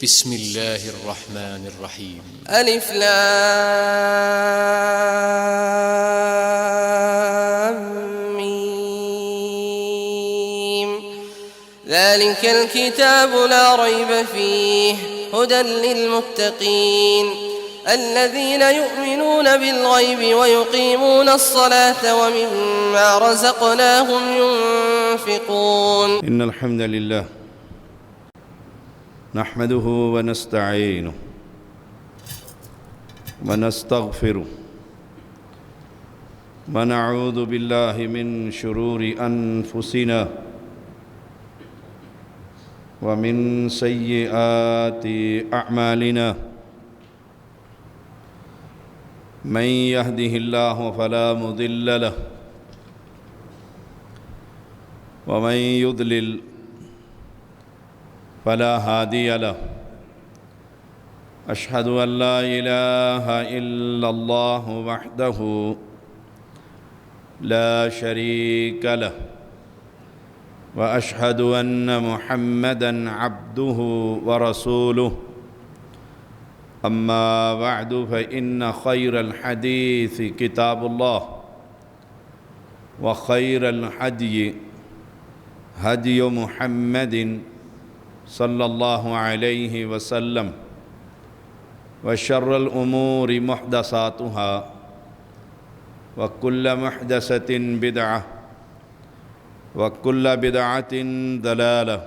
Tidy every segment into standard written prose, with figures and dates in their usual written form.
بسم الله الرحمن الرحيم. ألف لام ميم. ذلك الكتاب لا ريب فيه هدى للمتقين الذين يؤمنون بالغيب ويقيمون الصلاة ومما رزقناهم ينفقون. إن الحمد لله نحمده ونستعينه ونستغفره ونعوذ بالله من شرور أنفسنا ومن سيئات أعمالنا من يهده الله فلا مضل له ومن يضلل فلا هادي له. أشهد أن لا إله إلا الله وحده لا شريك له وأشهد أن محمدًا عبده ورسوله. أما بعد فإن خير الحديث كتاب الله وخير الهدي هدي محمد صلى الله عليه وسلم وشر الأمور محدثاتها وكل محدثة بدعة وكل بدعة ضلالة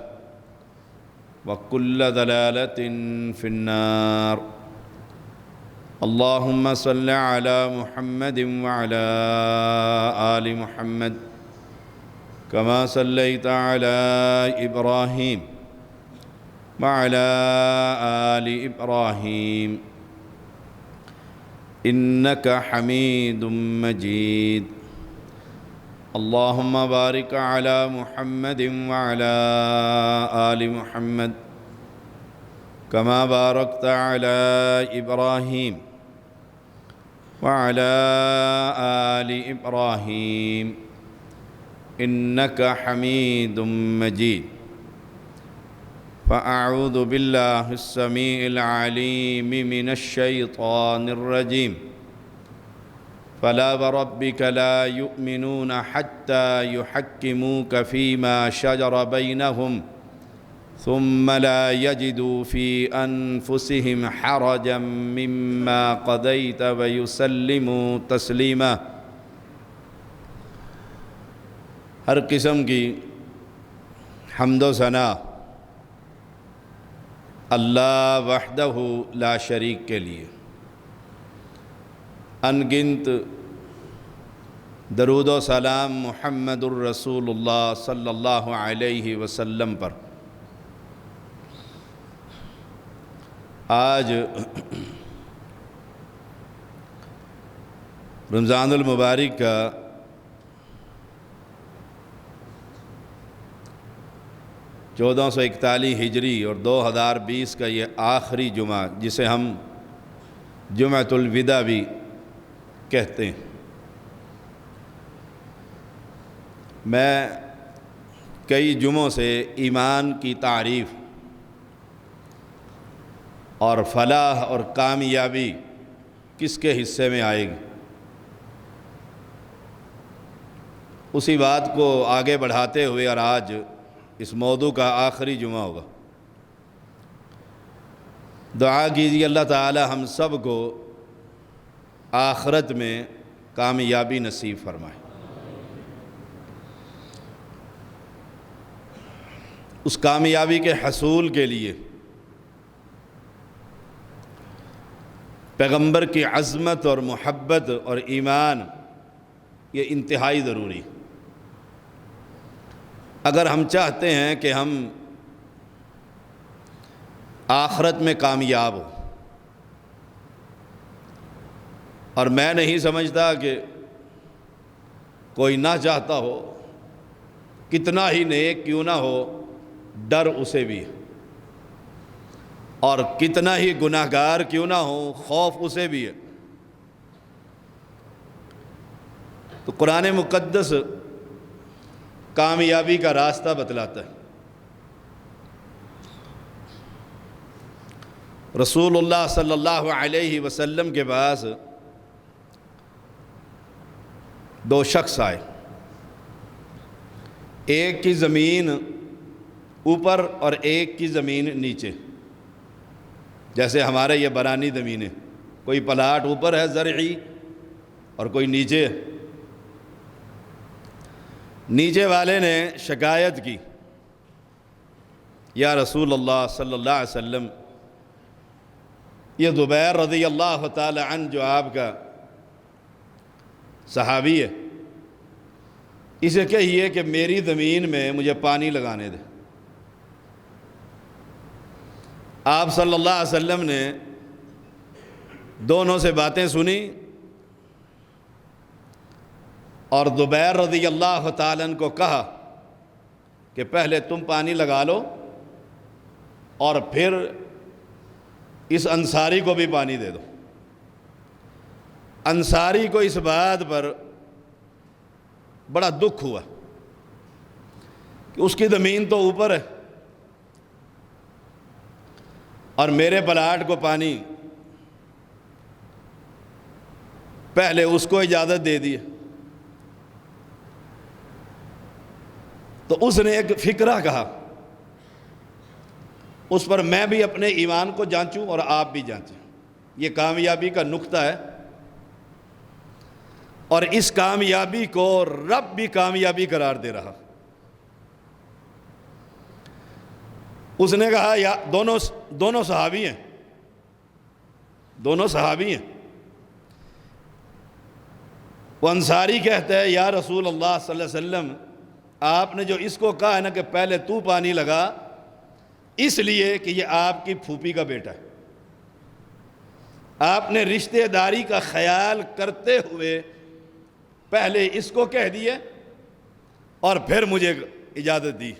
وكل ضلالة في النار. اللهم صل على محمد وعلى آل محمد كما صليت على إبراهيم وعلى آل إبراهيم إنك حميد مجيد. اللهم بارك على محمد وعلى آل محمد كما باركت على إبراهيم وعلى آل إبراهيم إنك حميد مجيد. فأعوذ بالله السميع العليم من الشيطان الرجيم. فلا وربك لا يؤمنون حتى يحكموك فيما شجر بينهم ثم لا يجدوا في أنفسهم حرجا مما قضيت ويسلموا تسلیما. ہر قسم کی حمد و ثنا اللہ وحدہ لا شریک کے لیے، ان گنت درود و سلام محمد الرسول اللہ صلی اللہ علیہ وسلم پر. آج رمضان المبارک کا 1441 ہجری اور 2020 کا یہ آخری جمعہ، جسے ہم جمعۃ الوداع بھی کہتے ہیں. میں کئی جمعوں سے ایمان کی تعریف اور فلاح اور کامیابی کس کے حصے میں آئے گی، اسی بات کو آگے بڑھاتے ہوئے اور آج اس موضوع کا آخری جمعہ ہوگا. دعا کیجیے اللہ تعالی ہم سب کو آخرت میں کامیابی نصیب فرمائے. اس کامیابی کے حصول کے لیے پیغمبر کی عظمت اور محبت اور ایمان یہ انتہائی ضروری ہے. اگر ہم چاہتے ہیں کہ ہم آخرت میں کامیاب ہو، اور میں نہیں سمجھتا کہ کوئی نہ چاہتا ہو، کتنا ہی نیک کیوں نہ ہو ڈر اسے بھی ہے، اور کتنا ہی گناہگار کیوں نہ ہو خوف اسے بھی ہے. تو قرآن مقدس کامیابی کا راستہ بتلاتا ہے. رسول اللہ صلی اللہ علیہ وسلم کے پاس دو شخص آئے، ایک کی زمین اوپر اور ایک کی زمین نیچے، جیسے ہمارے یہ برانی زمینیں، کوئی پلاٹ اوپر ہے زرعی اور کوئی نیچے ہے۔ نیچے والے نے شکایت کی، یا رسول اللہ صلی اللہ علیہ وسلم، یہ زبیر رضی اللہ تعالی عنہ جو آپ کا صحابی ہے، اسے کہیے کہ میری زمین میں مجھے پانی لگانے دے۔ آپ صلی اللہ علیہ وسلم نے دونوں سے باتیں سنی اور زبیر رضی اللہ تعالیٰ عنہ کو کہا کہ پہلے تم پانی لگا لو اور پھر اس انصاری کو بھی پانی دے دو۔ انصاری کو اس بات پر بڑا دکھ ہوا کہ اس کی زمین تو اوپر ہے اور میرے پلاٹ کو پانی، پہلے اس کو اجازت دے دی۔ تو اس نے ایک فکرہ کہا، اس پر میں بھی اپنے ایمان کو جانچوں اور آپ بھی جانچیں، یہ کامیابی کا نقطہ ہے، اور اس کامیابی کو رب بھی کامیابی قرار دے رہا۔ اس نے کہا یا دونوں صحابی ہیں، دونوں صحابی ہیں۔ وہ انصاری کہتا ہے یا رسول اللہ صلی اللہ علیہ وسلم، آپ نے جو اس کو کہا ہے نا کہ پہلے تو پانی لگا، اس لیے کہ یہ آپ کی پھوپھی کا بیٹا ہے، آپ نے رشتہ داری کا خیال کرتے ہوئے پہلے اس کو کہہ دیے اور پھر مجھے اجازت دی۔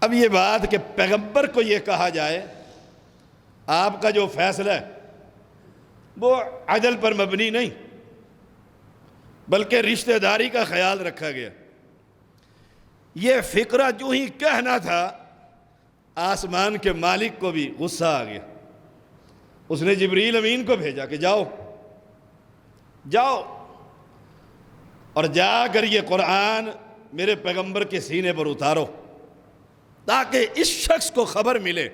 اب یہ بات کہ پیغمبر کو یہ کہا جائے آپ کا جو فیصلہ ہے وہ عدل پر مبنی نہیں بلکہ رشتہ داری کا خیال رکھا گیا، یہ فکرہ جو ہی کہنا تھا آسمان کے مالک کو بھی غصہ آ گیا۔ اس نے جبریل امین کو بھیجا کہ جاؤ اور جا کر یہ قرآن میرے پیغمبر کے سینے پر اتارو، تاکہ اس شخص کو خبر ملے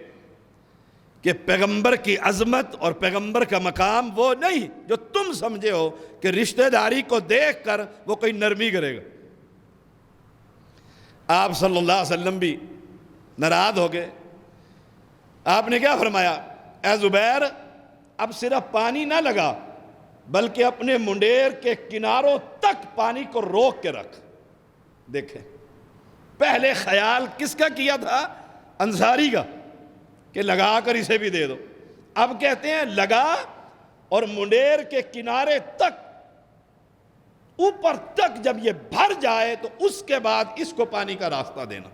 کہ پیغمبر کی عظمت اور پیغمبر کا مقام وہ نہیں جو تم سمجھے ہو کہ رشتہ داری کو دیکھ کر وہ کوئی نرمی کرے گا۔ آپ صلی اللہ علیہ وسلم بھی ناراض ہو گئے۔ آپ نے کیا فرمایا، اے زبیر اب صرف پانی نہ لگا بلکہ اپنے منڈیر کے کناروں تک پانی کو روک کے رکھ۔ دیکھیں پہلے خیال کس کا کیا تھا، انصاری کا، کہ لگا کر اسے بھی دے دو۔ اب کہتے ہیں لگا اور منڈیر کے کنارے تک، اوپر تک جب یہ بھر جائے تو اس کے بعد اس کو پانی کا راستہ دینا۔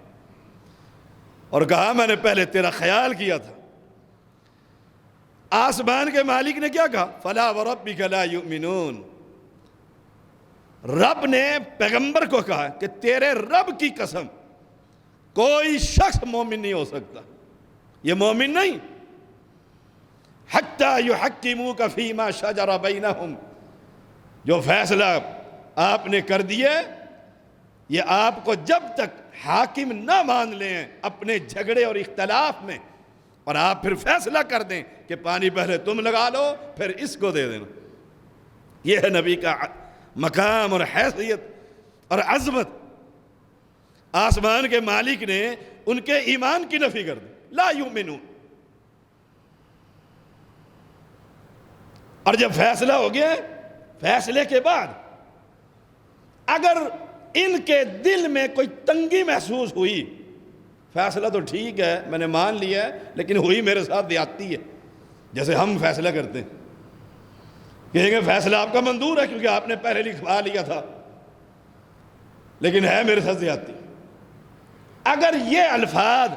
اور کہا میں نے پہلے تیرا خیال کیا تھا۔ آسمان کے مالک نے کیا کہا، فلا وربک لا یؤمنون، رب نے پیغمبر کو کہا کہ تیرے رب کی قسم کوئی شخص مومن نہیں ہو سکتا، یہ مومن نہیں، حتی یحکموک فیما شجر بینہم، جو فیصلہ آپ نے کر دیے یہ آپ کو جب تک حاکم نہ مان لیں اپنے جھگڑے اور اختلاف میں، اور آپ پھر فیصلہ کر دیں کہ پانی پہلے تم لگا لو پھر اس کو دے دینا۔ یہ ہے نبی کا مقام اور حیثیت اور عظمت۔ آسمان کے مالک نے ان کے ایمان کی نفی کر دی، لا یؤمنون۔ اور جب فیصلہ ہو گیا، فیصلے کے بعد اگر ان کے دل میں کوئی تنگی محسوس ہوئی، فیصلہ تو ٹھیک ہے میں نے مان لیا ہے لیکن ہوئی میرے ساتھ زیادتی ہے، جیسے ہم فیصلہ کرتے ہیں، کہیں گے فیصلہ آپ کا منظور ہے کیونکہ آپ نے پہلے لکھوا لیا تھا، لیکن ہے میرے ساتھ زیادتی۔ اگر یہ الفاظ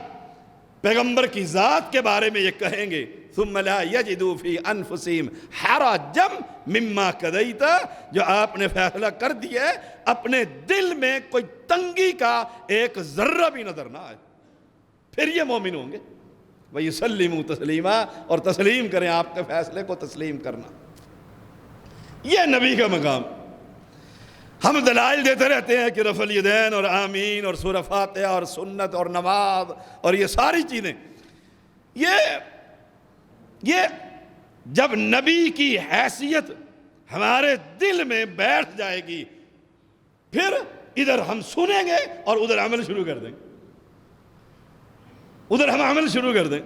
پیغمبر کی ذات کے بارے میں یہ کہیں گے، ثم لا یجدوا فی انفسہم حرجا مما قضیت، جو آپ نے فیصلہ کر دیا ہے اپنے دل میں کوئی تنگی کا ایک ذرہ بھی نظر نہ آئے، پھر یہ مومن ہوں گے، وَيُسَلِّمُوا تسلیما، اور تسلیم کریں، آپ کے فیصلے کو تسلیم کرنا، یہ نبی کا مقام۔ ہم دلائل دیتے رہتے ہیں کہ رفع الیدین اور آمین اور سورہ فاتحہ اور سنت اور نماز اور یہ ساری چیزیں، یہ جب نبی کی حیثیت ہمارے دل میں بیٹھ جائے گی، پھر ادھر ہم سنیں گے اور ادھر عمل شروع کر دیں گے، ادھر ہم عمل شروع کر دیں۔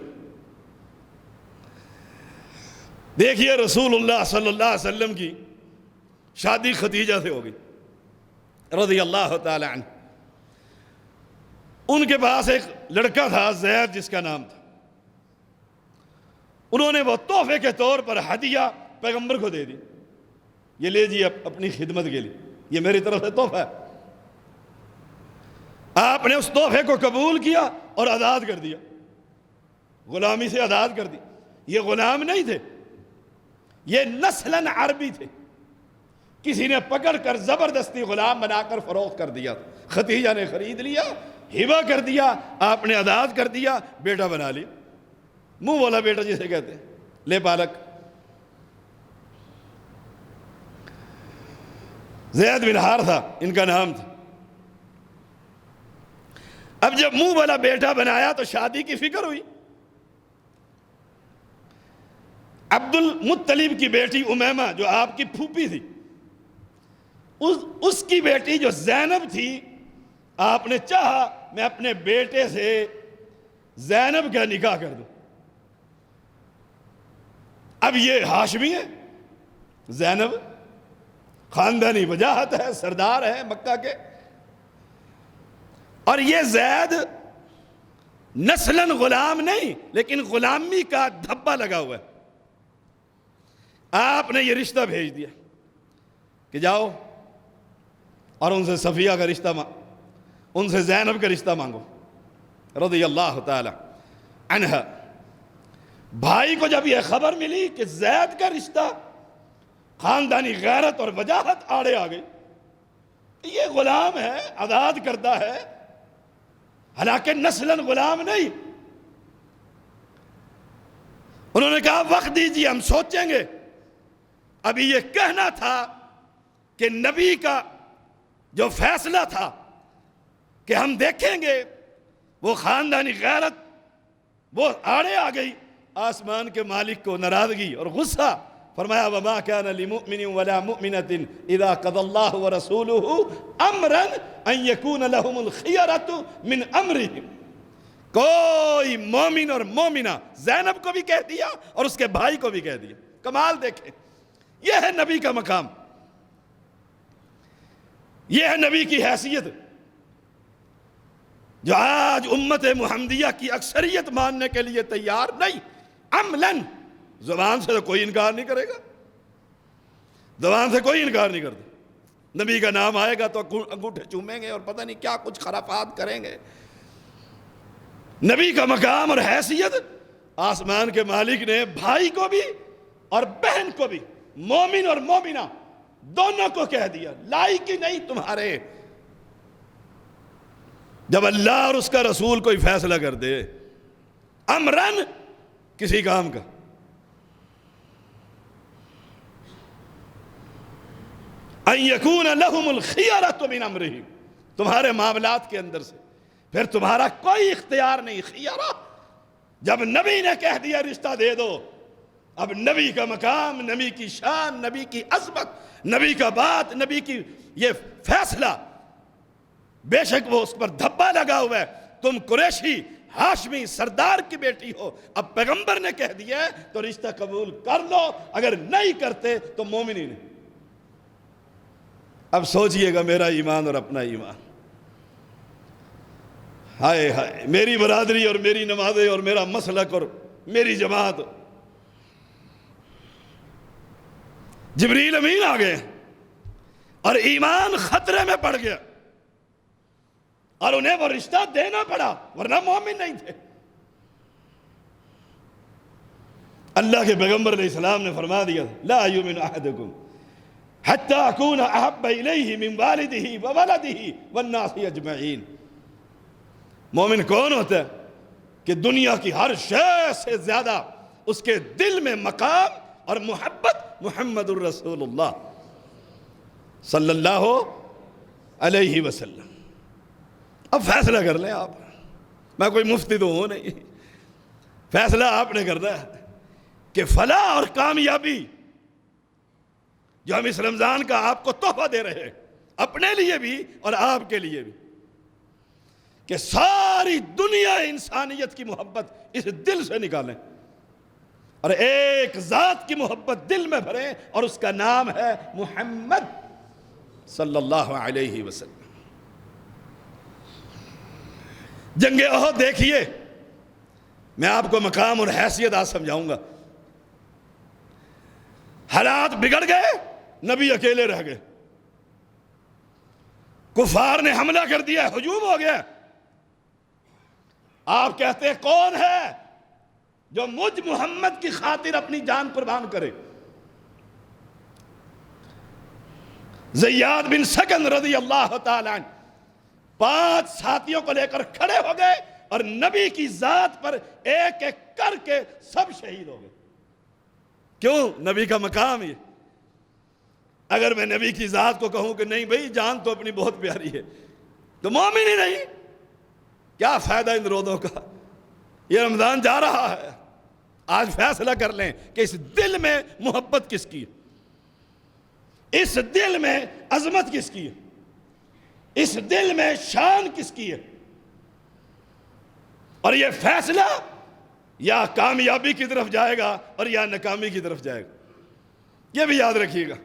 دیکھیے رسول اللہ صلی اللہ علیہ وسلم کی شادی خدیجہ سے ہو گئی رضی اللہ تعالی عنہ۔ ان کے پاس ایک لڑکا تھا زید جس کا نام تھا، انہوں نے وہ تحفے کے طور پر ہدیہ پیغمبر کو دے دی، یہ لے جی اپنی خدمت کے لیے، یہ میری طرف سے تحفہ ہے۔ آپ نے اس تحفے کو قبول کیا اور آزاد کر دیا، غلامی سے آزاد کر دی۔ یہ غلام نہیں تھے، یہ نسلاً عربی تھے، کسی نے پکڑ کر زبردستی غلام بنا کر فروخت کر دیا، خدیجہ نے خرید لیا، ہبہ کر دیا، آپ نے آزاد کر دیا، بیٹا بنا لیا، منہ والا بیٹا جسے کہتے ہیں، لے پالک۔ زید بن حارثہ ان کا نام تھا۔ اب جب منہ والا بیٹا بنایا تو شادی کی فکر ہوئی۔ عبد المطلب کی بیٹی امیمہ جو آپ کی پھوپھی تھی، اس کی بیٹی جو زینب تھی، آپ نے چاہا میں اپنے بیٹے سے زینب کا نکاح کر دوں۔ اب یہ ہاشمی ہے، زینب خاندانی وجاہت ہے، سردار ہے مکہ کے، اور یہ زید نسلاً غلام نہیں لیکن غلامی کا دھبا لگا ہوا ہے۔ آپ نے یہ رشتہ بھیج دیا کہ جاؤ اور ان سے صفیہ کا رشتہ ان سے زینب کا رشتہ مانگو رضی اللہ تعالی عنہ۔ بھائی کو جب یہ خبر ملی کہ زید کا رشتہ، خاندانی غیرت اور وجاہت آڑے آ گئی، یہ غلام ہے، آزاد کردہ ہے، حالانکہ نسلاً غلام نہیں۔ انہوں نے کہا وقت دیجیے، ہم سوچیں گے۔ ابھی یہ کہنا تھا کہ نبی کا جو فیصلہ تھا کہ ہم دیکھیں گے، وہ خاندانی غیرت وہ آڑے آ گئی۔ آسمان کے مالک کو ناراضگی اور غصہ، فرمایا وَمَا كَانَ لِمُؤْمِنٍ وَلَا مُؤْمِنَةٍ إِذَا قَضَى اللَّهُ وَرَسُولُهُ أَمْرًا أَن يَكُونَ لَهُمُ الْخِيَرَةُ مِنْ أَمْرِهِمْ۔ کوئی مومن اور مومنہ، زینب کو بھی کہہ دیا اور اس کے بھائی کو بھی کہہ دیا۔ کمال دیکھیں، یہ ہے نبی کا مقام، یہ ہے نبی کی حیثیت، جو آج امت محمدیہ کی اکثریت ماننے کے لیے تیار نہیں۔ عملاً زبان سے تو کوئی انکار نہیں کرے گا، زبان سے کوئی انکار نہیں کرتا۔ نبی کا نام آئے گا تو انگوٹھے چومیں گے اور پتہ نہیں کیا کچھ خرافات کریں گے۔ نبی کا مقام اور حیثیت، آسمان کے مالک نے بھائی کو بھی اور بہن کو بھی، مومن اور مومنہ دونوں کو کہہ دیا لائق ہی نہیں تمہارے۔ جب اللہ اور اس کا رسول کوئی فیصلہ کر دے امرن کسی کام کا، ان یکون لہم الخیارۃ من امرہم، تمہارے معاملات کے اندر سے پھر تمہارا کوئی اختیار نہیں۔ خیارہ، جب نبی نے کہہ دیا رشتہ دے دو، اب نبی کا مقام، نبی کی شان، نبی کی عظمت، نبی کا بات، نبی کی یہ فیصلہ، بے شک وہ اس پر دھبا لگا ہوا ہے۔ تم قریشی ہاشمی سردار کی بیٹی ہو، اب پیغمبر نے کہہ دیا ہے تو رشتہ قبول کر لو، اگر نہیں کرتے تو مومن ہی نہیں۔ اب سوچئے گا میرا ایمان اور اپنا ایمان، ہائے ہائے، میری برادری اور میری نمازیں اور میرا مسلک اور میری جماعت، جبریل امین آ گئے اور ایمان خطرے میں پڑ گیا اور انہیں وہ رشتہ دینا پڑا، ورنہ مومن نہیں تھے۔ اللہ کے پیغمبر علیہ السلام نے فرما دیا لا یؤمن احدکم حتی اکون احب الیہ من والدہ وولدہ والناس اجمعین۔ مومن کون ہوتا ہے کہ دنیا کی ہر شے سے زیادہ اس کے دل میں مقام اور محبت محمد الرسول اللہ صلی اللہ علیہ وسلم. اب فیصلہ کر لیں آپ، میں کوئی مفتی تو ہوں نہیں، فیصلہ آپ نے کرنا ہے کہ فلاح اور کامیابی جو ہم اس رمضان کا آپ کو تحفہ دے رہے ہیں، اپنے لیے بھی اور آپ کے لیے بھی، کہ ساری دنیا انسانیت کی محبت اس دل سے نکالیں اور ایک ذات کی محبت دل میں بھریں، اور اس کا نام ہے محمد صلی اللہ علیہ وسلم. جنگ احد دیکھیے، میں آپ کو مقام اور حیثیت آج سمجھاؤں گا. حالات بگڑ گئے، نبی اکیلے رہ گئے، کفار نے حملہ کر دیا، ہجوم ہو گیا. آپ کہتے ہیں کون ہے جو مجھ محمد کی خاطر اپنی جان قربان کرے؟ زیاد بن سکن رضی اللہ تعالیٰ عنہ 5 ساتھیوں کو لے کر کھڑے ہو گئے اور نبی کی ذات پر ایک ایک کر کے سب شہید ہو گئے. کیوں؟ نبی کا مقام یہ. اگر میں نبی کی ذات کو کہوں کہ نہیں بھئی جان تو اپنی بہت پیاری ہے تو مومن ہی نہیں. کیا فائدہ ان روزوں کا؟ یہ رمضان جا رہا ہے، آج فیصلہ کر لیں کہ اس دل میں محبت کس کی ہے، اس دل میں عظمت کس کی ہے، اس دل میں شان کس کی ہے. اور یہ فیصلہ یا کامیابی کی طرف جائے گا اور یا ناکامی کی طرف جائے گا. یہ بھی یاد رکھیے گا.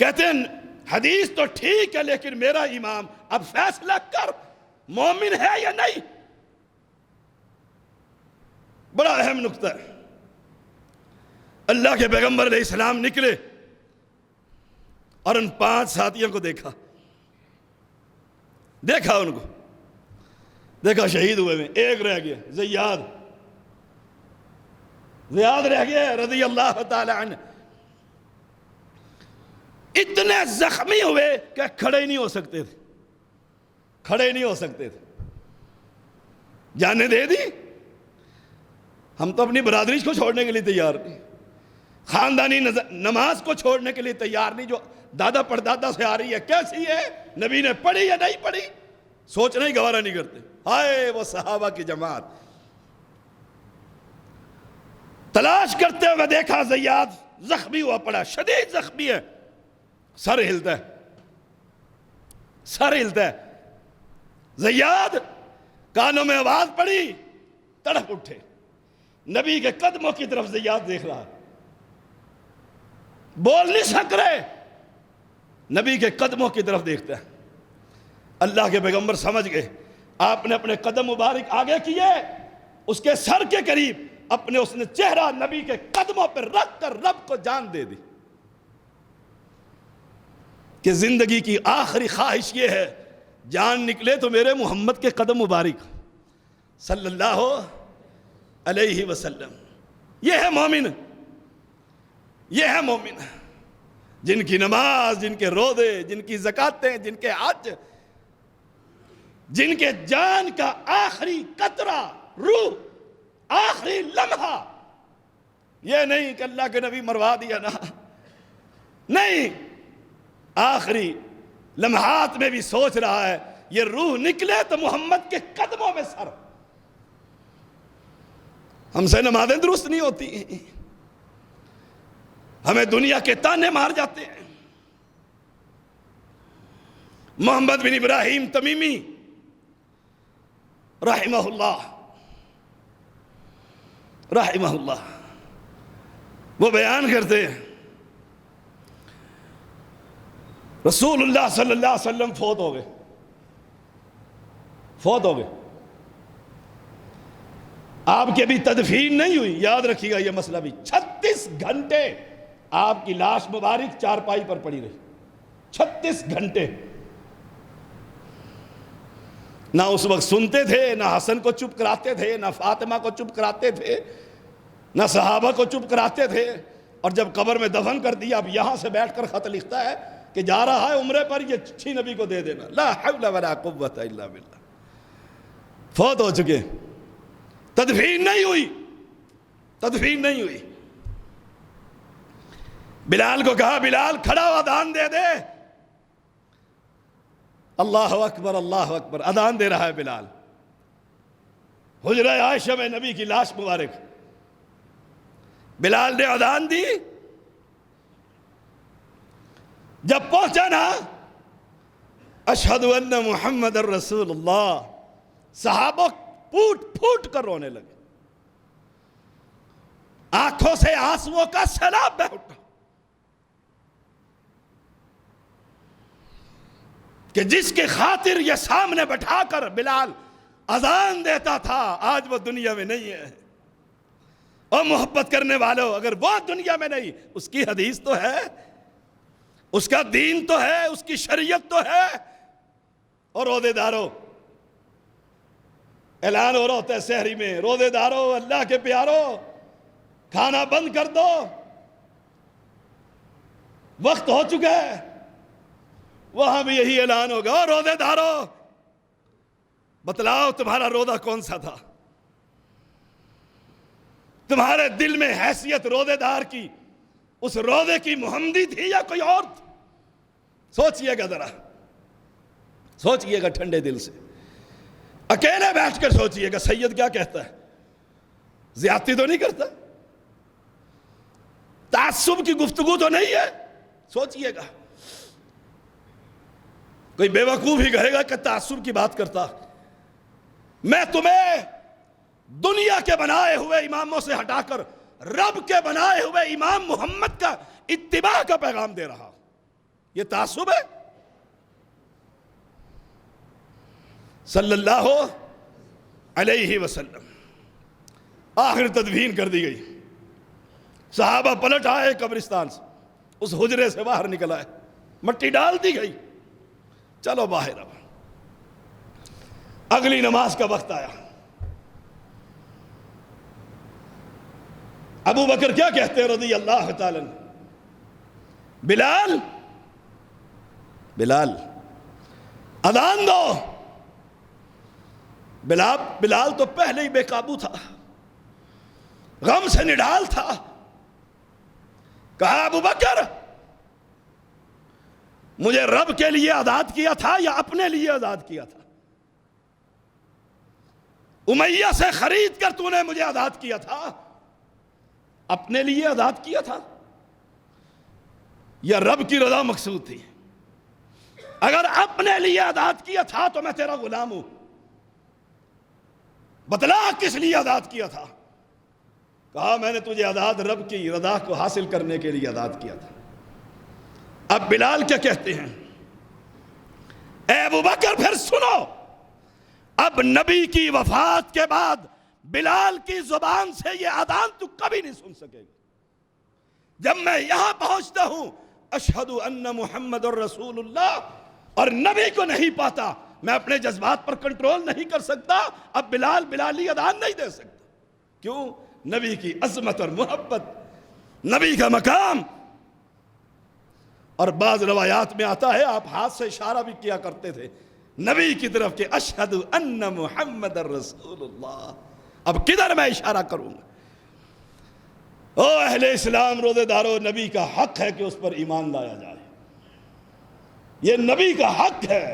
کہتے ہیں حدیث تو ٹھیک ہے لیکن میرا امام اب فیصلہ کر، مومن ہے یا نہیں. بڑا اہم نقطہ ہے. اللہ کے پیغمبر علیہ السلام نکلے اور ان 5 ساتھیوں کو دیکھا ان کو دیکھا شہید ہوئے میں. ایک رہ گیا، زیاد رہ گیا رضی اللہ تعالی عنہ. اتنے زخمی ہوئے کہ کھڑے نہیں ہو سکتے تھے. جانے دے دی. ہم تو اپنی برادری کو چھوڑنے کے لیے تیار نہیں، خاندانی نماز کو چھوڑنے کے لیے تیار نہیں، جو دادا پردادا سے آ رہی ہے. کیسی ہے؟ نبی نے پڑھی یا نہیں پڑھی سوچنا ہی گوارا نہیں کرتے. ہائے وہ صحابہ کی جماعت. تلاش کرتے ہوئے دیکھا زیاد زخمی ہوا پڑا، شدید زخمی ہے، سر ہلتا ہے. زیاد کانوں میں آواز پڑی، تڑپ اٹھے. نبی کے قدموں کی طرف زیاد دیکھ رہا، بول نہیں سک رہے، نبی کے قدموں کی طرف دیکھتا ہے. اللہ کے پیغمبر سمجھ گئے. آپ نے اپنے قدم مبارک آگے کیے، اس کے سر کے قریب اپنے اس نے چہرہ نبی کے قدموں پر رکھ کر رب کو جان دے دی کہ زندگی کی آخری خواہش یہ ہے جان نکلے تو میرے محمد کے قدم مبارک صلی اللہ علیہ وسلم. یہ ہے مومن، جن کی نماز، جن کے روزے، جن کی زکاتیں، جن کے حج، جن کے جان کا آخری قطرہ، روح، آخری لمحہ، یہ نہیں کہ اللہ کے نبی مروا دیا نا، نہیں، آخری لمحات میں بھی سوچ رہا ہے یہ روح نکلے تو محمد کے قدموں میں سر. ہم سے نمازیں درست نہیں ہوتی، ہمیں دنیا کے تانے مار جاتے ہیں. محمد بن ابراہیم تمیمی رحمہ اللہ وہ بیان کرتے ہیں رسول اللہ صلی اللہ علیہ وسلم فوت ہو گئے. آپ کی ابھی تدفین نہیں ہوئی، یاد رکھیے گا یہ مسئلہ بھی. 36 گھنٹے آپ کی لاش مبارک چارپائی پر پڑی رہی. 36 گھنٹے. نہ اس وقت سنتے تھے، نہ حسن کو چپ کراتے تھے، نہ فاطمہ کو چپ کراتے تھے، نہ صحابہ کو چپ کراتے تھے. اور جب قبر میں دفن کر دیا، اب یہاں سے بیٹھ کر خط لکھتا ہے کہ جا رہا ہے عمرے پر، یہ چٹھی نبی کو دے دینا. لا حول ولا قوت الا باللہ. فوت ہو چکے. تدفین نہیں ہوئی، تدفین نہیں ہوئی۔ بلال کو کہا بلال کھڑا ہو اذان دے دے۔ اللہ اکبر اللہ اکبر، اذان دے رہا ہے بلال۔ حجرہ عائشہ میں نبی کی لاش مبارک، بلال نے اذان دی۔ جب پہنچا نا اشہد ان محمد الرسول اللہ، صحابہ پھوٹ پھوٹ کر رونے لگے، آنکھوں سے آنسوؤں کا سیلاب بہہ اٹھا کہ جس کی خاطر یہ سامنے بٹھا کر بلال اذان دیتا تھا آج وہ دنیا میں نہیں ہے۔ اور محبت کرنے والوں، اگر وہ دنیا میں نہیں، اس کی حدیث تو ہے، اس کا دین تو ہے، اس کی شریعت تو ہے۔ اور روزے داروں، اعلان ہو رہا ہوتا ہے سحری میں، روزے داروں اللہ کے پیاروں کھانا بند کر دو، وقت ہو چکا ہے۔ وہاں بھی یہی اعلان ہوگا، اور روزے داروں بتلاؤ تمہارا روزہ کون سا تھا؟ تمہارے دل میں حیثیت روزے دار کی اس روزے کی محمدی تھی یا کوئی اور تھی؟ سوچئے گا ذرا، سوچئے گا ٹھنڈے دل سے، اکیلے بیٹھ کر سوچئے گا سید کیا کہتا ہے، زیادتی تو نہیں کرتا، تعصب کی گفتگو تو نہیں ہے، سوچئے گا۔ کوئی بے وقوف ہی کہے گا کہ تعصب کی بات کرتا، میں تمہیں دنیا کے بنائے ہوئے اماموں سے ہٹا کر رب کے بنائے ہوئے امام محمد کا اتباع کا پیغام دے رہا ہوں، یہ تعصب ہے؟ صلی اللہ علیہ وسلم۔ آخر تدفین کر دی گئی، صحابہ پلٹ آئے قبرستان سے، اس حجرے سے باہر نکل آئے، مٹی ڈال دی گئی، چلو باہر۔ اب اگلی نماز کا وقت آیا، ابو بکر کیا کہتے ہیں رضی اللہ تعالی عنہ، بلال بلال اذان دو۔ بلال تو پہلے ہی بے قابو تھا، غم سے نڈال تھا، کہا ابو بکر مجھے رب کے لیے آزاد کیا تھا یا اپنے لیے آزاد کیا تھا؟ امیہ سے خرید کر تو نے مجھے آزاد کیا تھا، اپنے لیے آزاد کیا تھا یا رب کی رضا مقصود تھی؟ اگر اپنے لیے آزاد کیا تھا تو میں تیرا غلام ہوں، بتلا کس لیے آزاد کیا تھا؟ کہا میں نے تجھے آزاد رب کی رضا کو حاصل کرنے کے لیے آزاد کیا تھا۔ اب بلال کیا کہتے ہیں، اے ابو بکر پھر سنو، اب نبی کی وفات کے بعد بلال کی زبان سے یہ اذان تو کبھی نہیں سن سکے گا۔ جب میں یہاں پہنچتا ہوں اشہد ان محمد الرسول اللہ اور نبی کو نہیں پاتا، میں اپنے جذبات پر کنٹرول نہیں کر سکتا، اب بلالی اذان نہیں دے سکتا۔ کیوں؟ نبی کی عظمت اور محبت، نبی کا مقام۔ اور بعض روایات میں آتا ہے آپ ہاتھ سے اشارہ بھی کیا کرتے تھے نبی کی طرف کہ اشہد ان محمد الرسول اللہ۔ اب کدھر میں اشارہ کروں گا؟ او اہل اسلام، روزے دارو، نبی کا حق ہے کہ اس پر ایمان لایا جائے، یہ نبی کا حق ہے،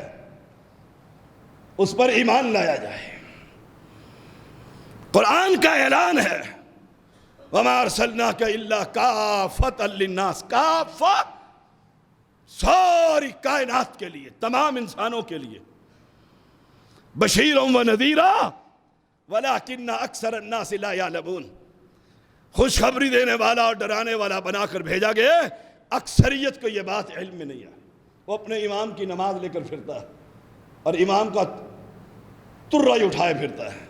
اس پر ایمان لایا جائے۔ قرآن کا اعلان ہے وَمَا أَرْسَلْنَاكَ إِلَّا كَافَةً لِلنَّاسِ، کافہ ساری کائنات کے لیے، تمام انسانوں کے لیے، بشیرٌ وَنَذِیرًا وَلَٰكِنَّ أَكْثَرَ النَّاسِ لَا يَعْلَمُونَ، خوشخبری دینے والا اور ڈرانے والا بنا کر بھیجا گیا۔ اکثریت کو یہ بات علم میں نہیں ہے، وہ اپنے امام کی نماز لے کر پھرتا ہے اور امام کا ترہ اٹھائے پھرتا ہے۔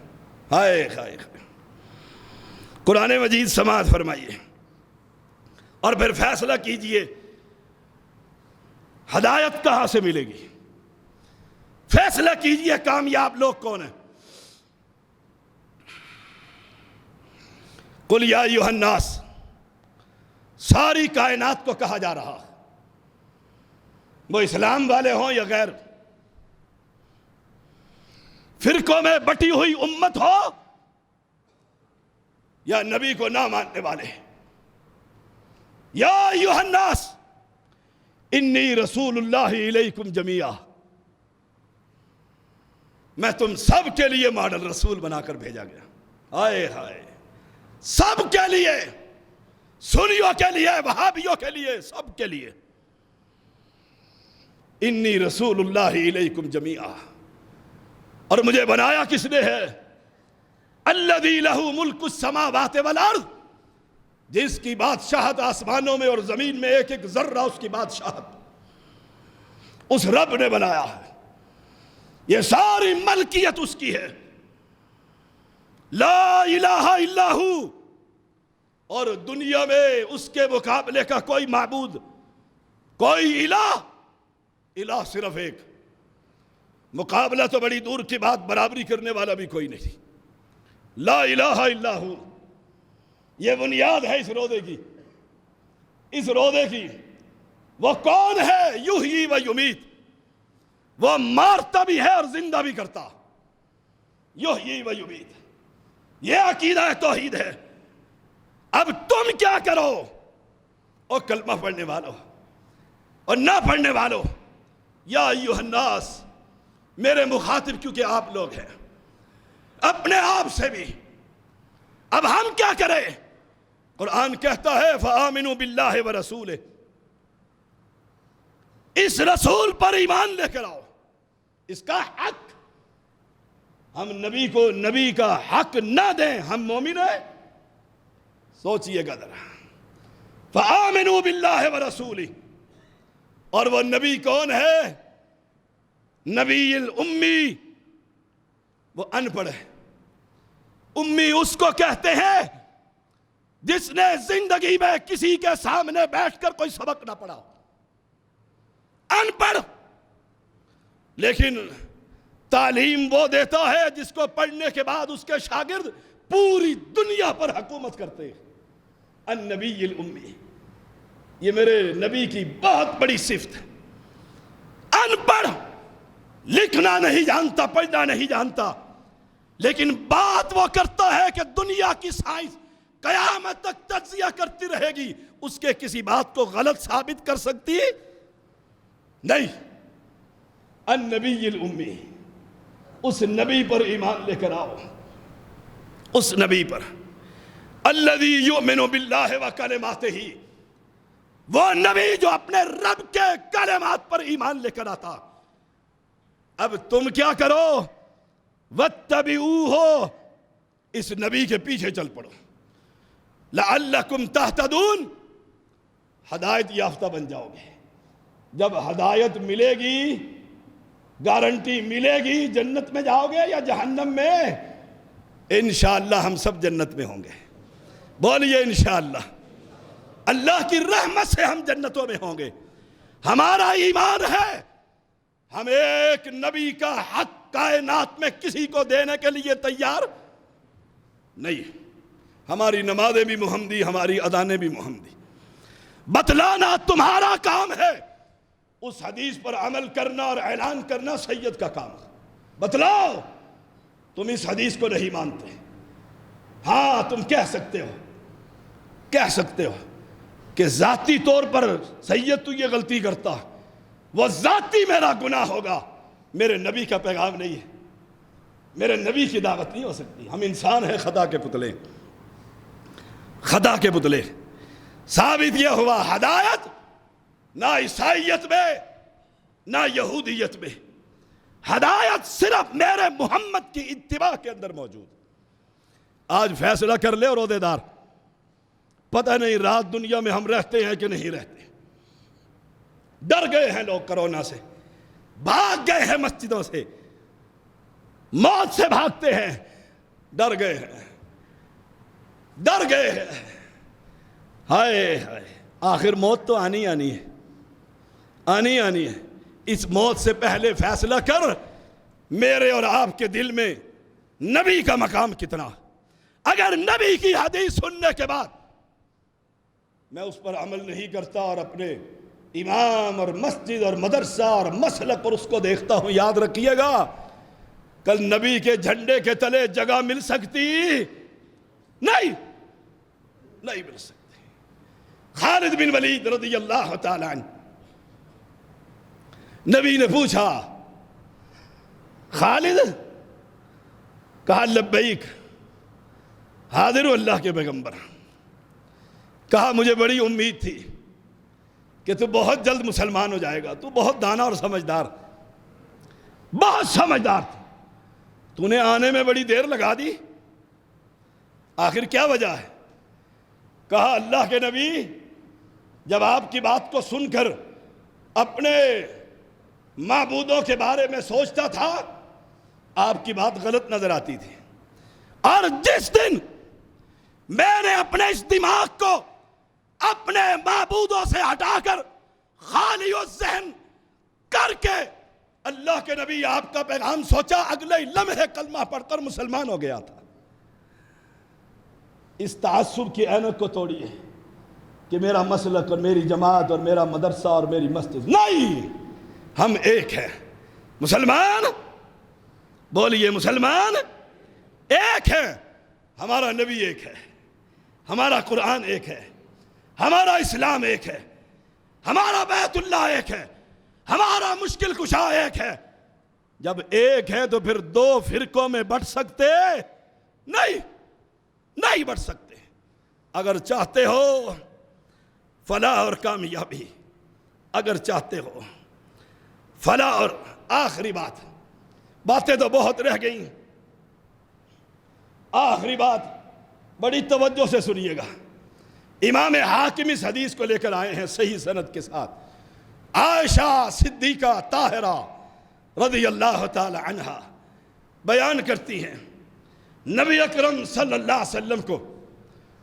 ہائے ہائے، قرآن مجید سماعت فرمائیے اور پھر فیصلہ کیجئے ہدایت کہاں سے ملے گی، فیصلہ کیجئے کامیاب لوگ کون ہیں۔ قل یا ایھا الناس، ساری کائنات کو کہا جا رہا، وہ اسلام والے ہوں یا غیر، فرقوں میں بٹی ہوئی امت ہو یا نبی کو نہ ماننے والے، یا ایھا الناس انی رسول اللہ الیکم جمیعا، میں تم سب کے لیے ماڈل رسول بنا کر بھیجا گیا. ہائے ہائے، سب کے لیے، سنیوں کے لیے، وہابیوں کے لیے، سب کے لیے. انی رسول اللہ الیکم جمیعا. اور مجھے بنایا کس نے ہے؟ الذی لہ ملک السماوات والارض، جس کی بادشاہت آسمانوں میں اور زمین میں ایک ایک ذرہ اس کی بادشاہت اس رب نے بنایا ہے. یہ ساری ملکیت اس کی ہے. لا الہ الا ہو، اور دنیا میں اس کے مقابلے کا کوئی معبود، کوئی الہ صرف ایک. مقابلہ تو بڑی دور کی بات، برابری کرنے والا بھی کوئی نہیں. لا الہ الا ہو، یہ بنیاد ہے اس روضے کی، اس روضے کی. وہ کون ہے؟ یحیی و یمیت، وہ مارتا بھی ہے اور زندہ بھی کرتا. یحیی و یمیت، یہ عقیدہ توحید ہے. اب تم کیا کرو؟ اور کلمہ پڑھنے والوں اور نہ پڑھنے والوں، یا ایھا الناس، میرے مخاطب کیونکہ آپ لوگ ہیں، اپنے آپ سے بھی. اب ہم کیا کریں؟ قرآن کہتا ہے فآمنوا باللہ ورسولہ، اس رسول پر ایمان لے کر آؤ. اس کا حق، ہم نبی کو نبی کا حق نہ دیں، ہم مومن ہیں؟ سوچئے گا ذرا. فآمنوا باللہ ورسولہ، اور وہ نبی کون ہے؟ نبی الامی، وہ ان پڑھ ہے. امی اس کو کہتے ہیں جس نے زندگی میں کسی کے سامنے بیٹھ کر کوئی سبق نہ پڑھا. ان پڑھ، لیکن تعلیم وہ دیتا ہے جس کو پڑھنے کے بعد اس کے شاگرد پوری دنیا پر حکومت کرتے ہیں. النبی الامی، یہ میرے نبی کی بہت بڑی صفت ہے. ان پڑھ، لکھنا نہیں جانتا، پڑھنا نہیں جانتا، لیکن بات وہ کرتا ہے کہ دنیا کی سائنس قیامت تک تجزیہ کرتی رہے گی، اس کے کسی بات کو غلط ثابت کر سکتی نہیں. النبی الامی، اس نبی پر ایمان لے کر آؤ، اس نبی پر. الذی یؤمن باللہ وکلماتہ، وہ نبی جو اپنے رب کے کلمات پر ایمان لے کر آتا. اب تم کیا کرو؟ واتبعوہ، اس نبی کے پیچھے چل پڑو. لعلکم تہتدون، ہدایت یافتہ بن جاؤ گے. جب ہدایت ملے گی، گارنٹی ملے گی، جنت میں جاؤ گے یا جہنم میں؟ انشاءاللہ ہم سب جنت میں ہوں گے. بولیے انشاءاللہ. اللہ کی رحمت سے ہم جنتوں میں ہوں گے. ہمارا ایمان ہے ہم ایک نبی کا حق کائنات میں کسی کو دینے کے لیے تیار نہیں. ہماری نمازیں بھی محمدی، ہماری اذانیں بھی محمدی. بتلانا تمہارا کام ہے، اس حدیث پر عمل کرنا اور اعلان کرنا سید کا کام ہے. بتلاؤ، تم اس حدیث کو نہیں مانتے. ہاں تم کہہ سکتے ہو کہ ذاتی طور پر سید تو یہ غلطی کرتا، وہ ذاتی میرا گناہ ہوگا. میرے نبی کا پیغام نہیں ہے، میرے نبی کی دعوت نہیں ہو سکتی. ہم انسان ہیں، خدا کے پتلے، خدا کے پتلے. ثابت یہ ہوا ہدایت نہ عیسائیت میں نہ یہودیت میں، ہدایت صرف میرے محمد کی اتباع کے اندر موجود. آج فیصلہ کر لے روزے دار، پتہ نہیں رات دنیا میں ہم رہتے ہیں کہ نہیں رہتے. ڈر گئے ہیں لوگ کرونا سے، بھاگ گئے ہیں مسجدوں سے، موت سے بھاگتے ہیں. ڈر گئے ہیں. ہائے ہائے، آخر موت تو آنی ہے. اس موت سے پہلے فیصلہ کر میرے اور آپ کے دل میں نبی کا مقام کتنا. اگر نبی کی حدیث سننے کے بعد میں اس پر عمل نہیں کرتا اور اپنے امام اور مسجد اور مدرسہ اور مسلک پر اس کو دیکھتا ہوں، یاد رکھیے گا کل نبی کے جھنڈے کے تلے جگہ مل سکتی نہیں. نہیں مل سکتے۔ خالد بن ولید رضی اللہ تعالی عنہ، نبی نے پوچھا خالد؟ کہا لبیک، حاضر ہو اللہ کے پیغمبر۔ کہا مجھے بڑی امید تھی کہ تو بہت جلد مسلمان ہو جائے گا، تو بہت دانا اور سمجھدار، بہت سمجھدار تھی، تو نے آنے میں بڑی دیر لگا دی، آخر کیا وجہ ہے؟ کہا اللہ کے نبی جب آپ کی بات کو سن کر اپنے معبودوں کے بارے میں سوچتا تھا آپ کی بات غلط نظر آتی تھی، اور جس دن میں نے اپنے اس دماغ کو اپنے معبودوں سے ہٹا کر خالی الذہن کر کے اللہ کے نبی آپ کا پیغام سوچا، اگلے لمحے کلمہ پڑھ کر مسلمان ہو گیا تھا۔ اس تعصب کی اینک کو توڑیے کہ میرا مسلک اور میری جماعت اور میرا مدرسہ اور میری مسجد، نہیں، ہم ایک ہیں مسلمان، بولیے مسلمان ایک ہے، ہمارا نبی ایک ہے، ہمارا قرآن ایک ہے، ہمارا اسلام ایک ہے، ہمارا بیت اللہ ایک ہے، ہمارا مشکل کشا ایک ہے۔ جب ایک ہے تو پھر دو فرقوں میں بٹ سکتے نہیں بٹ سکتے۔ اگر چاہتے ہو فلاح اور کامیابی، اگر چاہتے ہو فلاح، اور آخری باتیں تو بہت رہ گئیں، آخری بات بڑی توجہ سے سنیے گا۔ امام حاکم اس حدیث کو لے کر آئے ہیں صحیح سند کے ساتھ۔ عائشہ صدیقہ طاہرہ رضی اللہ تعالی عنہا بیان کرتی ہیں نبی اکرم صلی اللہ علیہ وسلم کو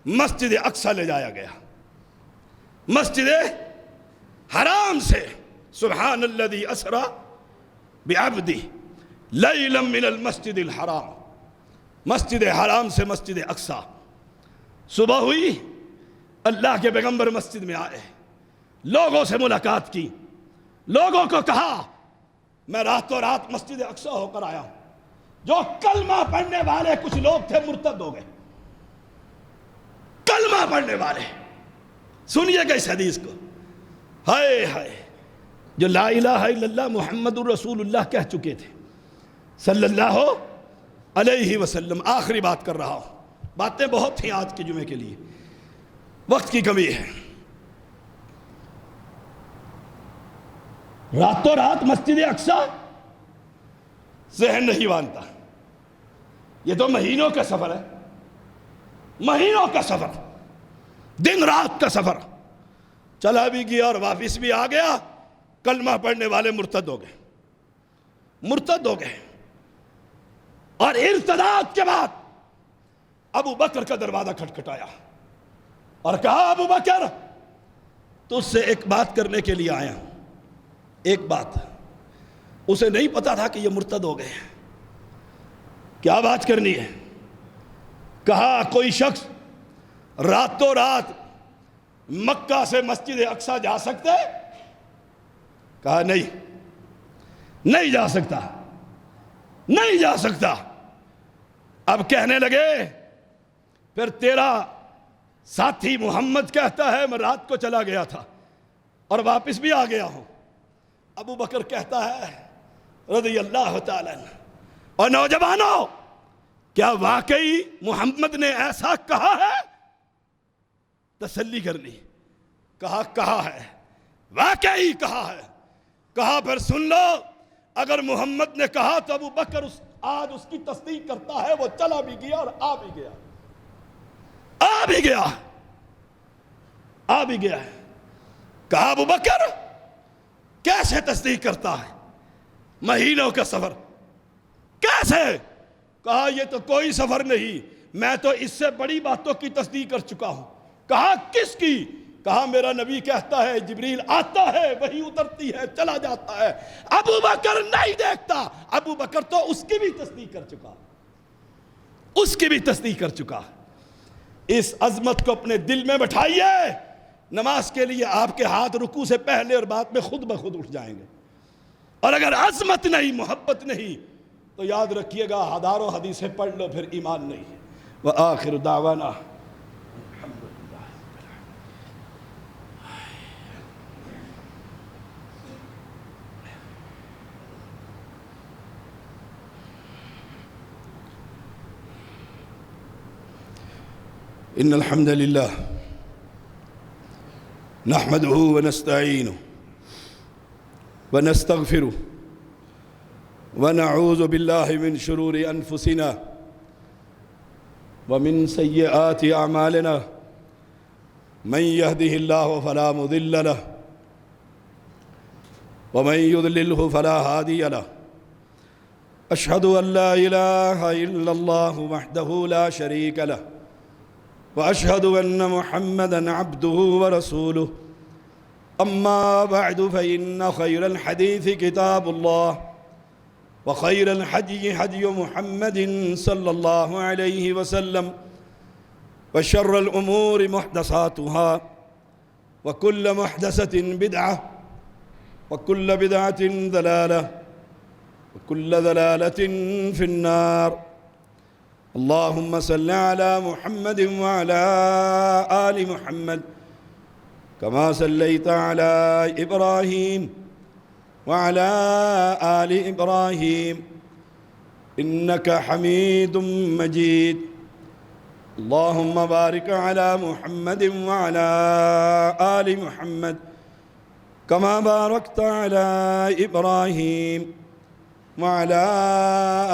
مسجد اقصی لے جایا گیا، مسجد حرام سے، سبحان الذی اسری بعبدہ لیلا من المسجد الحرام، مسجد حرام سے مسجد اقصی۔ صبح ہوئی، اللہ کے پیغمبر مسجد میں آئے، لوگوں سے ملاقات کی، لوگوں کو کہا میں راتوں رات مسجد اقصی ہو کر آیا ہوں۔ جو کلمہ پڑھنے والے کچھ لوگ تھے مرتد ہو گئے، کلمہ پڑھنے والے، سنیے گا اس حدیث کو، ہائے ہائے، جو لا الہ الا اللہ محمد الرسول اللہ کہہ چکے تھے صلی اللہ علیہ وسلم۔ آخری بات کر رہا ہوں، باتیں بہت تھیں آج کے جمعے کے لیے، وقت کی کمی ہے۔ راتوں رات مسجد اقصی، ذہن نہیں مانتا، یہ تو مہینوں کا سفر ہے، مہینوں کا سفر، دن رات کا سفر، چلا بھی گیا اور واپس بھی آ گیا۔ کلمہ پڑھنے والے مرتد ہو گئے، اور ارتداد کے بعد ابو بکر کا دروازہ کھٹکھٹایا اور کہا ابو بکر تجھ سے ایک بات کرنے کے لیے آیا ہوں۔ ایک بات، اسے نہیں پتا تھا کہ یہ مرتد ہو گئے ہیں، کیا بات کرنی ہے؟ کہا کوئی شخص راتوں رات مکہ سے مسجد اقصی جا سکتا ہے؟ کہا نہیں جا سکتا، نہیں جا سکتا۔ اب کہنے لگے پھر تیرا ساتھی محمد کہتا ہے میں رات کو چلا گیا تھا اور واپس بھی آ گیا ہوں۔ ابو بکر کہتا ہے رضی اللہ تعالی عنہ، اور نوجوانوں کیا واقعی محمد نے ایسا کہا ہے؟ تسلی کرنی، کہا ہے، واقعی کہا ہے۔ کہا پھر سن لو، اگر محمد نے کہا تو ابو بکر آج اس کی تصدیق کرتا ہے، وہ چلا بھی گیا اور آ بھی گیا ہے۔ کہا ابو بکر کیسے تصدیق کرتا ہے؟ مہینوں کا سفر، کیسے؟ کہا یہ تو کوئی سفر نہیں، میں تو اس سے بڑی باتوں کی تصدیق کر چکا ہوں۔ کہا کس کی؟ کہا میرا نبی کہتا ہے جبریل آتا ہے، وہی اترتی ہے، چلا جاتا ہے۔ ابو بکر نہیں دیکھتا، ابو بکر تو اس کی بھی تصدیق کر چکا، اس عظمت کو اپنے دل میں بٹھائیے۔ نماز کے لیے آپ کے ہاتھ رکوع سے پہلے اور بعد میں خود بخود اٹھ جائیں گے، اور اگر عظمت نہیں، محبت نہیں، تو یاد رکھیے گا ہزاروں حدیثیں پڑھ لو پھر ایمان نہیں ہے۔ وآخر دعوانا إن الحمد لله نحمده ونستعينه ونستغفره ونعوذ بالله من شرور أنفسنا ومن سيئات أعمالنا من يهده الله فلا مضل له ومن يضلله فلا هادي له أشهد أن لا إله إلا الله وحده لا شريك له وأشهد أن محمدًا عبده ورسوله أما بعد فإن خير الحديث كتاب الله وخير الهدي هدي محمد صلى الله عليه وسلم وشر الأمور محدثاتها وكل محدثة بدعة وكل بدعة ضلالة وكل ضلالة في النار اللهم صل على محمد وعلى آل محمد كما صليت على إبراهيم وعلى آل إبراهيم إنك حميد مجيد اللهم بارك على محمد وعلى آل محمد كما باركت على إبراهيم وعلى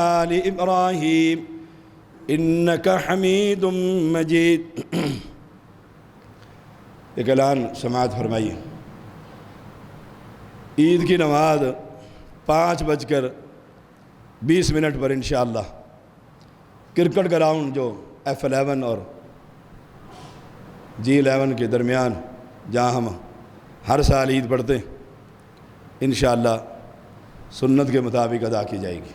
آل إبراهيم إنك حميد مجيد ایک اعلان سماعت فرمائیے۔ عید کی نماز 5:20 پر انشاءاللہ کرکٹ گراؤنڈ جو F11 اور G11 کے درمیان جہاں ہم ہر سال عید پڑھتے ہیں انشاءاللہ سنت کے مطابق ادا کی جائے گی۔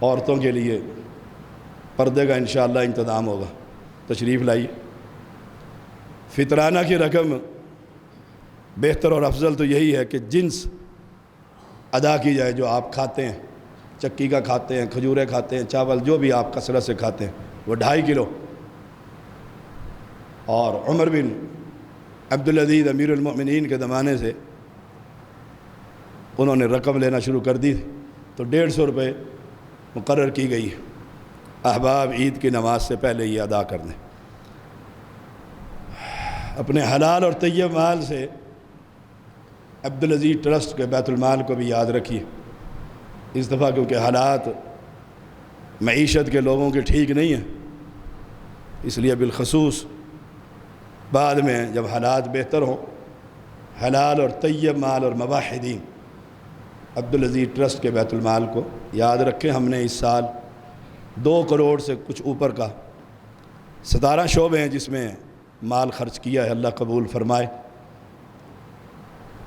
عورتوں کے لیے پردے کا انشاءاللہ انتظام ہوگا، تشریف لائیے۔ فطرانہ کی رقم بہتر اور افضل تو یہی ہے کہ جنس ادا کی جائے، جو آپ کھاتے ہیں، چکی کا کھاتے ہیں، کھجورے کھاتے ہیں، چاول جو بھی آپ کثرت سے کھاتے ہیں وہ 2.5 کلو۔ اور عمر بن عبدالعزیز امیر المؤمنین کے زمانے سے انہوں نے رقم لینا شروع کر دی تھی، تو 150 روپے مقرر کی گئی ہے۔ احباب عید کی نماز سے پہلے یہ ادا کر دیں۔ اپنے حلال اور طیب مال سے عبدالعزیز ٹرسٹ کے بیت المال کو بھی یاد رکھیے۔ اس دفعہ کیونکہ حالات معیشت کے لوگوں کے ٹھیک نہیں ہیں، اس لیے بالخصوص بعد میں جب حالات بہتر ہوں حلال اور طیب مال اور مواحدین عبدالعزیز ٹرسٹ کے بیت المال کو یاد رکھیں۔ ہم نے اس سال 2 کروڑ سے کچھ اوپر کا 17 شعبے ہیں جس میں مال خرچ کیا ہے، اللہ قبول فرمائے۔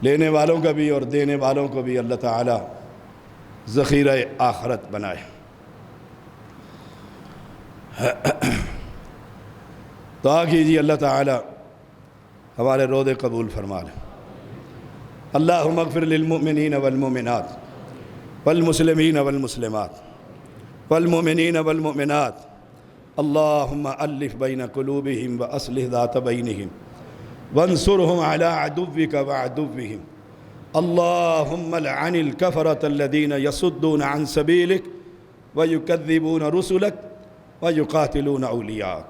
لینے والوں کا بھی اور دینے والوں کو بھی اللہ تعالی ذخیرہ آخرت بنائے۔ دعا کیجیے اللہ تعالی ہمارے روزے قبول فرما لے۔ اللہم اغفر للمؤمنین والمؤمنات والمسلمین والمسلمات والمؤمنین والمؤمنات اللہم الف بین قلوبہم واصلح ذات بینہم وانصرہم علی عدوک وعدوہم اللہم لعن الکفرة الذین یصدون عن سبیلک ویکذبون رسلک ویقاتلون اولیاءک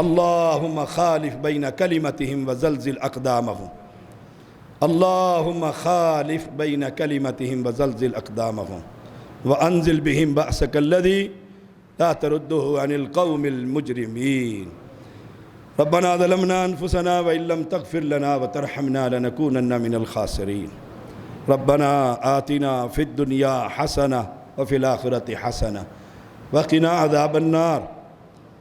اللہم خالف بین کلمتہم وزلزل اقدامہم اللہم خالف بین کلمتہم وزلزل اقدامہم وانزل بہم بأسک الذی لا ترده عن القوم المجرمین ربنا ظلمنا انفسنا وإن لم تغفر لنا وترحمنا لنكونن من الخاسرین ربنا آتنا في الدنيا حسنة وفي الآخرة حسنة وقنا عذاب النار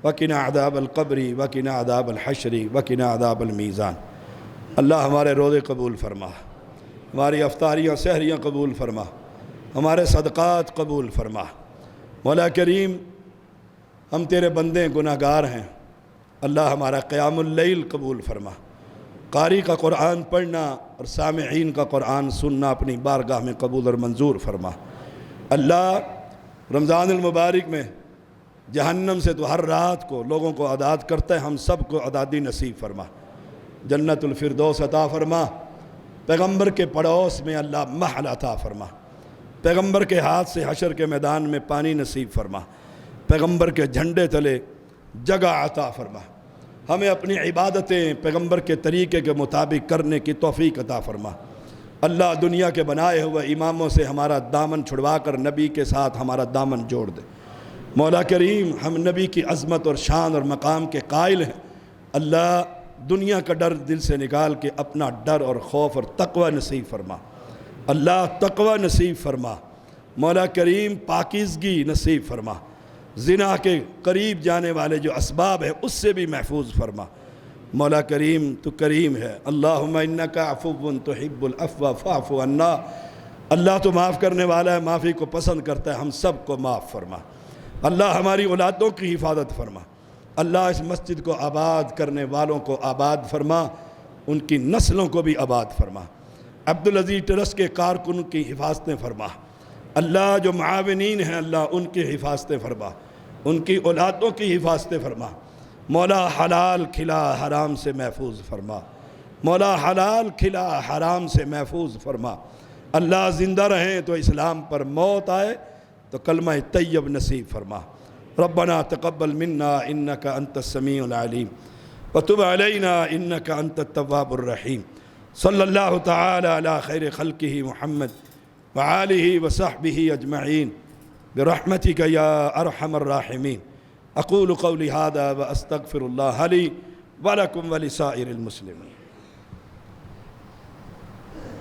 وقنا عذاب القبر وقنا عذاب الحشر وقنا عذاب المیزان۔ اللہ ہمارے روزے قبول فرما، ہماری افطاریاں سحریاں قبول فرما، ہمارے صدقات قبول فرما۔ مولا کریم ہم تیرے بندے گناہگار ہیں، اللہ ہمارا قیام اللیل قبول فرما۔ قاری کا قرآن پڑھنا اور سامعین کا قرآن سننا اپنی بارگاہ میں قبول اور منظور فرما۔ اللہ رمضان المبارک میں جہنم سے تو ہر رات کو لوگوں کو آزاد کرتا ہے، ہم سب کو آزادی نصیب فرما، جنت الفردوس عطا فرما، پیغمبر کے پڑوس میں اللہ محل عطا فرما، پیغمبر کے ہاتھ سے حشر کے میدان میں پانی نصیب فرما، پیغمبر کے جھنڈے تلے جگہ عطا فرما۔ ہمیں اپنی عبادتیں پیغمبر کے طریقے کے مطابق کرنے کی توفیق عطا فرما۔ اللہ دنیا کے بنائے ہوئے اماموں سے ہمارا دامن چھڑوا کر نبی کے ساتھ ہمارا دامن جوڑ دے۔ مولا کریم، ہم نبی کی عظمت اور شان اور مقام کے قائل ہیں، اللہ دنیا کا ڈر دل سے نکال کے اپنا ڈر اور خوف اور تقوی نصیب فرما۔ اللہ تقوی نصیب فرما۔ مولا کریم پاکیزگی نصیب فرما۔ زنا کے قریب جانے والے جو اسباب ہیں اس سے بھی محفوظ فرما۔ مولا کریم تو کریم ہے۔ اللہم انکا عفو تحب العفو فاعف عنا۔ اللہ تو معاف کرنے والا ہے، معافی کو پسند کرتا ہے، ہم سب کو معاف فرما۔ اللہ ہماری اولادوں کی حفاظت فرما۔ اللہ اس مسجد کو آباد کرنے والوں کو آباد فرما، ان کی نسلوں کو بھی آباد فرما۔ عبدالعزیز ٹرسٹ کے کارکن کی حفاظتیں فرما۔ اللہ جو معاونین ہیں اللہ ان کی حفاظتیں فرما، ان کی اولادوں کی حفاظتیں فرما۔ مولا حلال کھلا حرام سے محفوظ فرما۔ مولا حلال کھلا حرام سے محفوظ فرما۔ اللہ زندہ رہیں تو اسلام پر موت آئے تو کلمہ طیب نصیب فرما۔ ربنا تقبل منا انك انت السميع العليم وتب علينا انك انت التواب الرحيم۔ صلی اللہ تعالی علی خیر خلقہ محمد وآلہ وصحبہ اجمعین برحمتک یا ارحم الراحمین۔ اقول قولی ھذا واستغفر اللہ لی ولکم ولسائر المسلمین۔